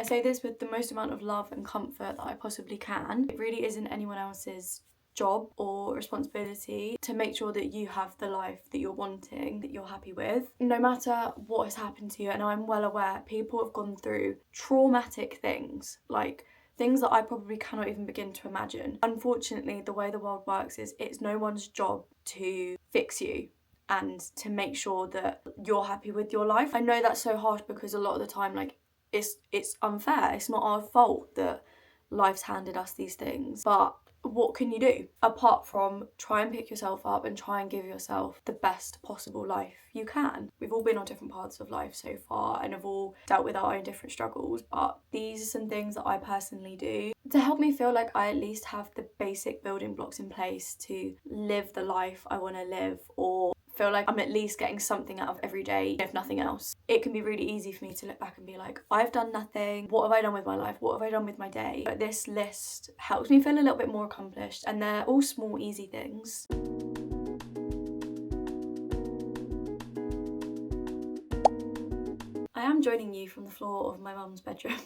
say this with the most amount of love and comfort that I possibly can. It really isn't anyone else's job or responsibility to make sure that you have the life that you're wanting, that you're happy with. No matter what has happened to you, and I'm well aware people have gone through traumatic things, like things that I probably cannot even begin to imagine. Unfortunately, the way the world works is it's no one's job to fix you and to make sure that you're happy with your life. I know that's so harsh because a lot of the time, like, it's unfair. It's not our fault that life's handed us these things. But what can you do apart from try and pick yourself up and try and give yourself the best possible life you can? We've all been on different paths of life so far and have all dealt with our own different struggles, but these are some things that I personally do to help me feel like I at least have the basic building blocks in place to live the life I want to live, or feel like I'm at least getting something out of every day, if nothing else. It can be really easy for me to look back and be like, I've done nothing. What have I done with my life? What have I done with my day? But this list helps me feel a little bit more accomplished, and they're all small, easy things. I am joining you from the floor of my mum's bedroom.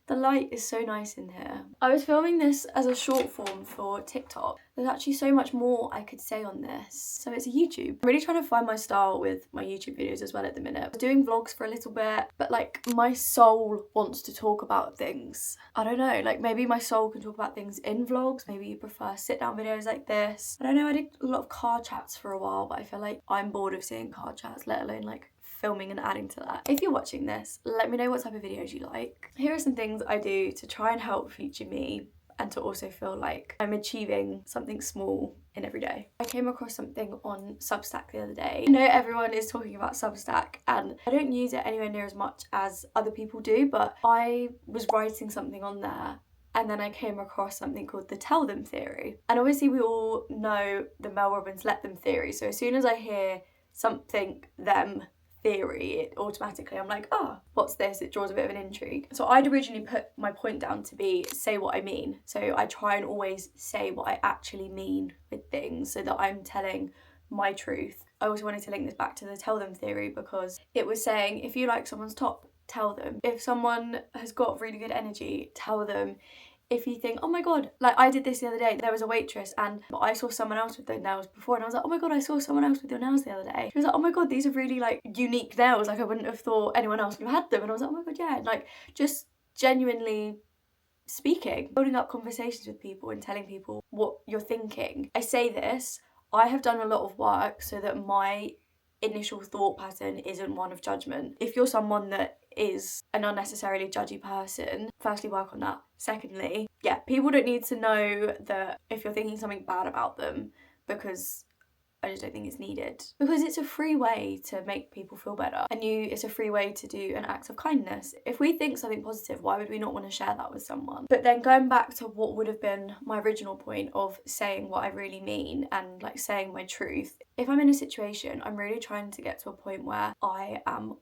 The light is so nice in here. I was filming this as a short form for TikTok. There's actually so much more I could say on this. So it's a YouTube. I'm really trying to find my style with my YouTube videos as well at the minute. I was doing vlogs for a little bit, but like my soul wants to talk about things. I don't know, like maybe my soul can talk about things in vlogs. Maybe you prefer sit down videos like this. I don't know, I did a lot of car chats for a while, but I feel like I'm bored of seeing car chats, let alone like filming and adding to that. If you're watching this, let me know what type of videos you like. Here are some things I do to try and help future me and to also feel like I'm achieving something small in every day. I came across something on Substack the other day. I know everyone is talking about Substack and I don't use it anywhere near as much as other people do, but I was writing something on there and then I came across something called the tell them theory. And obviously we all know the Mel Robbins let them theory. So as soon as I hear something them theory, it automatically I'm like, what's this? It draws a bit of an intrigue. So I'd originally put my point down to be say what I mean. So I try and always say what I actually mean with things so that I'm telling my truth. I also wanted to link this back to the tell them theory because it was saying if you like someone's top, tell them. If someone has got really good energy, tell them. If you think, oh my god, like I did this the other day, there was a waitress and I saw someone else with their nails before and I was like, oh my god, I saw someone else with your nails the other day. She was like, oh my god, these are really like unique nails, like I wouldn't have thought anyone else would have had them. And I was like, oh my god, yeah, like just genuinely speaking, building up conversations with people and telling people what you're thinking. I say this, I have done a lot of work so that my initial thought pattern isn't one of judgment. If you're someone that is an unnecessarily judgy person, firstly work on that. Secondly, yeah, people don't need to know that if you're thinking something bad about them, because I just don't think it's needed. Because it's a free way to make people feel better, and it's a free way to do an act of kindness. If we think something positive, why would we not want to share that with someone? But then going back to what would have been my original point of saying what I really mean and like saying my truth, if I'm in a situation, I'm really trying to get to a point where I am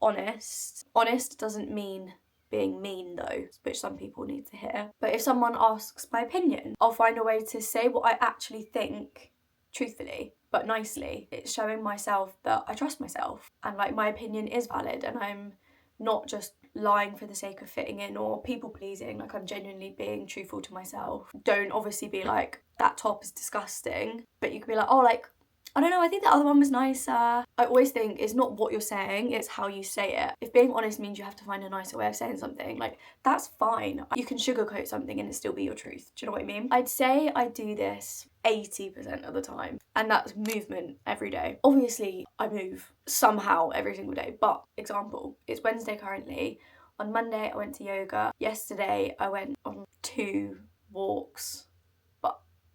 honest. Honest doesn't mean being mean though, which some people need to hear. But if someone asks my opinion, I'll find a way to say what I actually think truthfully but nicely. It's showing myself that I trust myself and like my opinion is valid and I'm not just lying for the sake of fitting in or people pleasing. Like I'm genuinely being truthful to myself. Don't obviously be like, that top is disgusting, but you could be like, oh, like I don't know, I think the other one was nicer. I always think it's not what you're saying, it's how you say it. If being honest means you have to find a nicer way of saying something, like that's fine. You can sugarcoat something and it still be your truth. Do you know what I mean? I'd say I do this 80% of the time, and that's movement every day. Obviously, I move somehow every single day, but example, it's Wednesday currently. On Monday, I went to yoga. Yesterday, I went on 2 walks.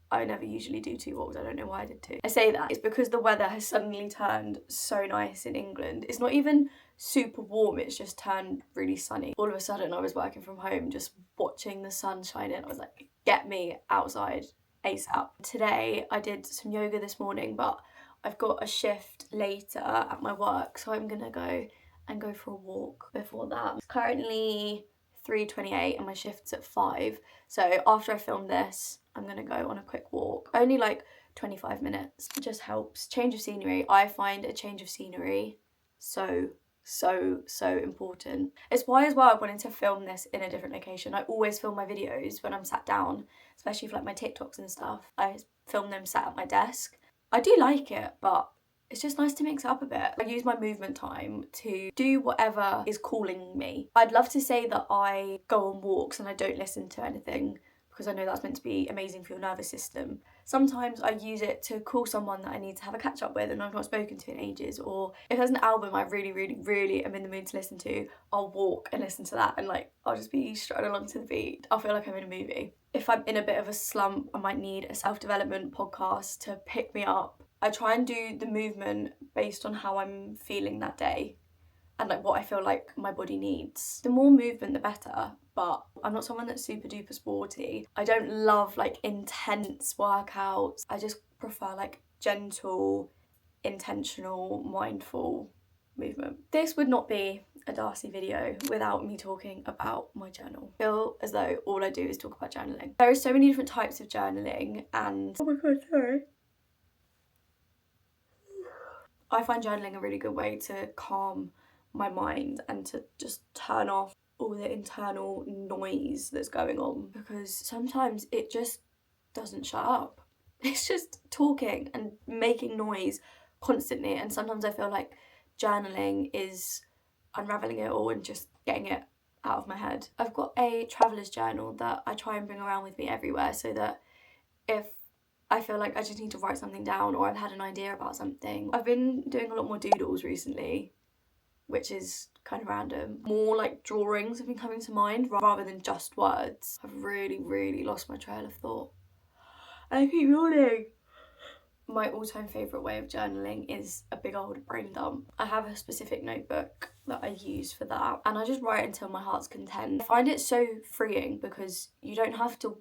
I never usually do 2 walks, I don't know why I did 2. I say that, it's because the weather has suddenly turned so nice in England. It's not even super warm, it's just turned really sunny. All of a sudden I was working from home, just watching the sun shine in. I was like, get me outside ASAP. Today I did some yoga this morning, but I've got a shift later at my work, so I'm gonna go for a walk before that. It's currently 3:28 and my shift's at 5, so after I film this I'm gonna go on a quick walk, only like 25 minutes. It just helps. Change of scenery. I find a change of scenery so so important. It's why as well I wanted to film this in a different location. I always film my videos when I'm sat down, especially for like my TikToks and stuff. I film them sat at my desk. I do like it, but it's just nice to mix it up a bit. I use my movement time to do whatever is calling me. I'd love to say that I go on walks and I don't listen to anything, because I know that's meant to be amazing for your nervous system. Sometimes I use it to call someone that I need to have a catch up with and I've not spoken to in ages, or if there's an album I really am in the mood to listen to, I'll walk and listen to that, and like I'll just be strutting along to the beat. I'll feel like I'm in a movie. If I'm in a bit of a slump, I might need a self-development podcast to pick me up. I try and do the movement based on how I'm feeling that day and like what I feel like my body needs. The more movement the better, but I'm not someone that's super duper sporty. I don't love like intense workouts. I just prefer like gentle, intentional, mindful movement. This would not be a Darcey video without me talking about my journal. I feel as though all I do is talk about journaling. There are so many different types of journaling, and oh my god, sorry. I find journaling a really good way to calm my mind and to just turn off all the internal noise that's going on, because sometimes it just doesn't shut up. It's just talking and making noise constantly, and sometimes I feel like journaling is unravelling it all and just getting it out of my head. I've got a traveller's journal that I try and bring around with me everywhere, so that if I feel like I just need to write something down or I've had an idea about something. I've been doing a lot more doodles recently, which is kind of random. More like drawings have been coming to mind rather than just words. I've really lost my trail of thought. And I keep yawning. My all-time favourite way of journaling is a big old brain dump. I have a specific notebook that I use for that, and I just write until my heart's content. I find it so freeing because you don't have to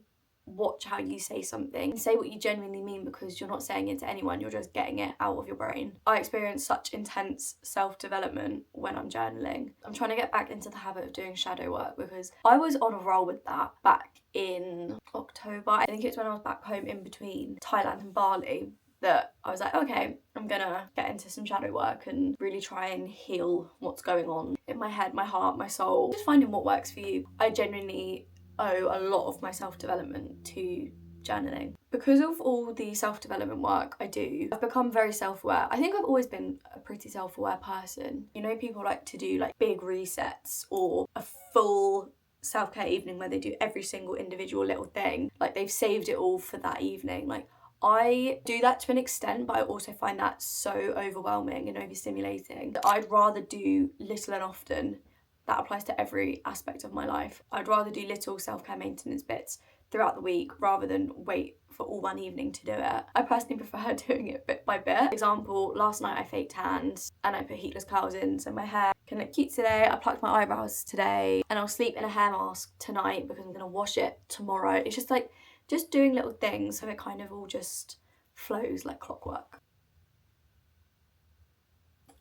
watch how you say something. Say what you genuinely mean, because you're not saying it to anyone, you're just getting it out of your brain. I experience such intense self-development when I'm journaling. I'm trying to get back into the habit of doing shadow work, because I was on a roll with that back in October. I think it's when I was back home in between Thailand and Bali that I was like, okay, I'm gonna get into some shadow work and really try and heal what's going on in my head, my heart, my soul. Just finding what works for you. I genuinely owe a lot of my self-development to journaling. Because of all the self-development work I do, I've become very self-aware. I think I've always been a pretty self-aware person. You know, people like to do like big resets or a full self-care evening where they do every single individual little thing. Like they've saved it all for that evening. Like I do that to an extent, but I also find that so overwhelming and overstimulating. I'd rather do little and often. That applies to every aspect of my life. I'd rather do little self-care maintenance bits throughout the week rather than wait for all one evening to do it. I personally prefer doing it bit by bit. For example, last night I fake tanned and I put heatless curls in so my hair can look cute today. I plucked my eyebrows today, and I'll sleep in a hair mask tonight because I'm gonna wash it tomorrow. It's just like, just doing little things so it kind of all just flows like clockwork.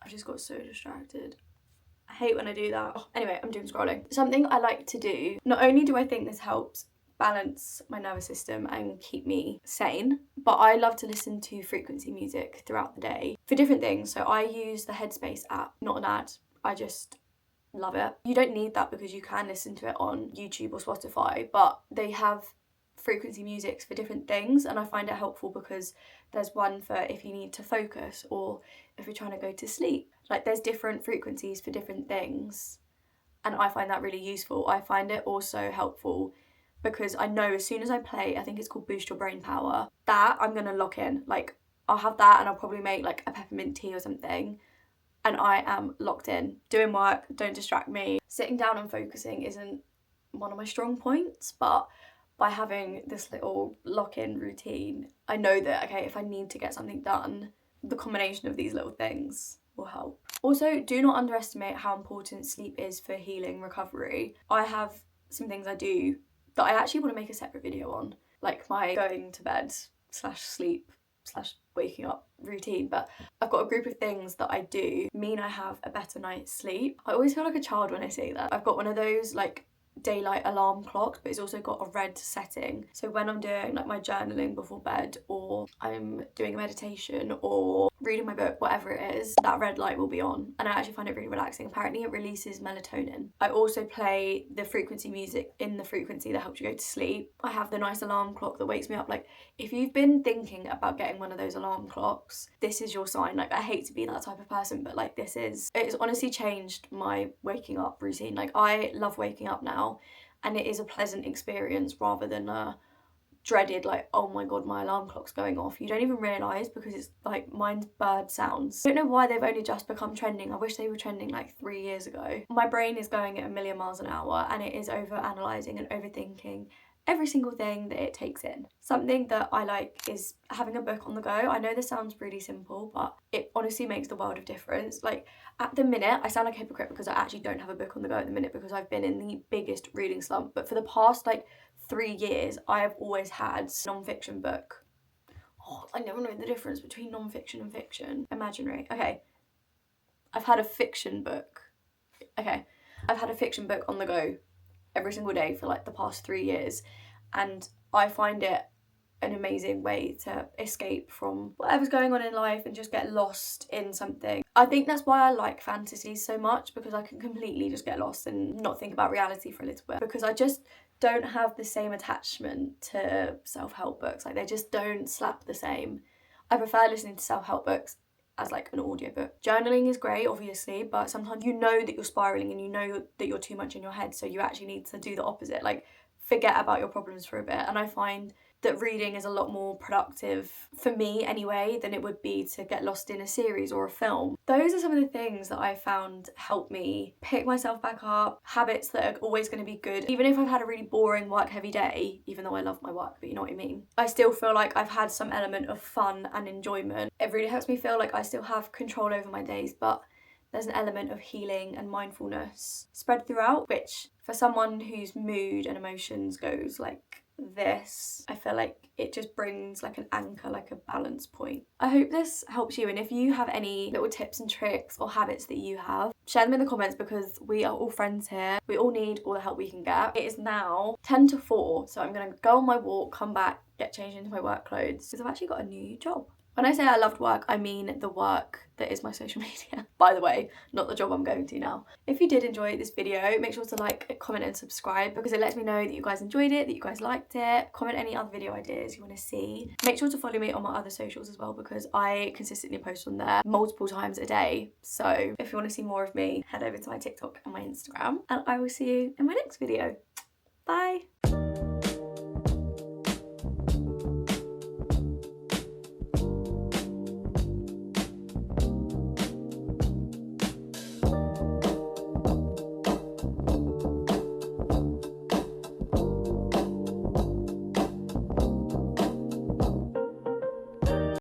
I just got so distracted. I hate when I do that. Oh, anyway, I'm doom scrolling. Something I like to do, not only do I think this helps balance my nervous system and keep me sane, but I love to listen to frequency music throughout the day for different things. So I use the Headspace app, not an ad. I just love it. You don't need that because you can listen to it on YouTube or Spotify, but they have frequency musics for different things, and I find it helpful because there's one for if you need to focus or if you're trying to go to sleep. Like there's different frequencies for different things, and I find that really useful. I find it also helpful because I know as soon as I play, I think it's called Boost Your Brain Power, that I'm gonna lock in. Like I'll have that and I'll probably make like a peppermint tea or something, and I am locked in. Doing work, don't distract me. Sitting down and focusing isn't one of my strong points, but by having this little lock-in routine, I know that, okay, if I need to get something done, the combination of these little things will help. Also, do not underestimate how important sleep is for healing recovery. I have some things I do that I actually want to make a separate video on, like my going to bed / sleep / waking up routine, but I've got a group of things that I do mean I have a better night's sleep. I always feel like a child when I say that. I've got one of those like daylight alarm clock, but it's also got a red setting. So when I'm doing like my journaling before bed, or I'm doing a meditation or reading my book, whatever it is, that red light will be on, and I actually find it really relaxing. Apparently it releases melatonin. I also play the frequency music in the frequency that helps you go to sleep. I have the nice alarm clock that wakes me up. Like, if you've been thinking about getting one of those alarm clocks, this is your sign. Like, I hate to be that type of person, but like, it's honestly changed my waking up routine. Like, I love waking up now, and it is a pleasant experience rather than a dreaded, like, oh my god, my alarm clock's going off. You don't even realise, because it's like, mine's bird sounds. I don't know why they've only just become trending. I wish they were trending like 3 years ago. My brain is going at a million miles an hour, and it is over analysing and overthinking every single thing that it takes in. Something that I like is having a book on the go. I know this sounds really simple, but it honestly makes the world of difference. Like, at the minute, I sound like a hypocrite because I actually don't have a book on the go at the minute, because I've been in the biggest reading slump. But for the past like 3 years, I have always had non-fiction book. Oh, I never know the difference between non-fiction and fiction. Imaginary. Okay. I've had a fiction book. Okay. I've had a fiction book on the go every single day for like the past 3 years, and I find it an amazing way to escape from whatever's going on in life and just get lost in something. I think that's why I like fantasies so much, because I can completely just get lost and not think about reality for a little bit, because I just don't have the same attachment to self-help books. Like, they just don't slap the same. I prefer listening to self-help books as like an audiobook. Journaling is great, obviously, but sometimes you know that you're spiraling and you know that you're too much in your head, so you actually need to do the opposite, like forget about your problems for a bit. And I find that reading is a lot more productive, for me anyway, than it would be to get lost in a series or a film. Those are some of the things that I found help me pick myself back up, habits that are always going to be good. Even if I've had a really boring work heavy day, even though I love my work, but you know what I mean, I still feel like I've had some element of fun and enjoyment. It really helps me feel like I still have control over my days, but there's an element of healing and mindfulness spread throughout, which for someone whose mood and emotions goes like this, I feel like it just brings like an anchor, like a balance point. I hope this helps you, and if you have any little tips and tricks or habits that you have, share them in the comments, because we are all friends here. We all need all the help we can get. It is now 10 to 4, so I'm gonna go on my walk, come back, get changed into my work clothes, because I've actually got a new job. When I say I loved work, I mean the work that is my social media. By the way, not the job I'm going to now. If you did enjoy this video, make sure to like, comment and subscribe, because it lets me know that you guys enjoyed it, that you guys liked it. Comment any other video ideas you want to see. Make sure to follow me on my other socials as well, because I consistently post on there multiple times a day. So if you want to see more of me, head over to my TikTok and my Instagram, and I will see you in my next video. Bye.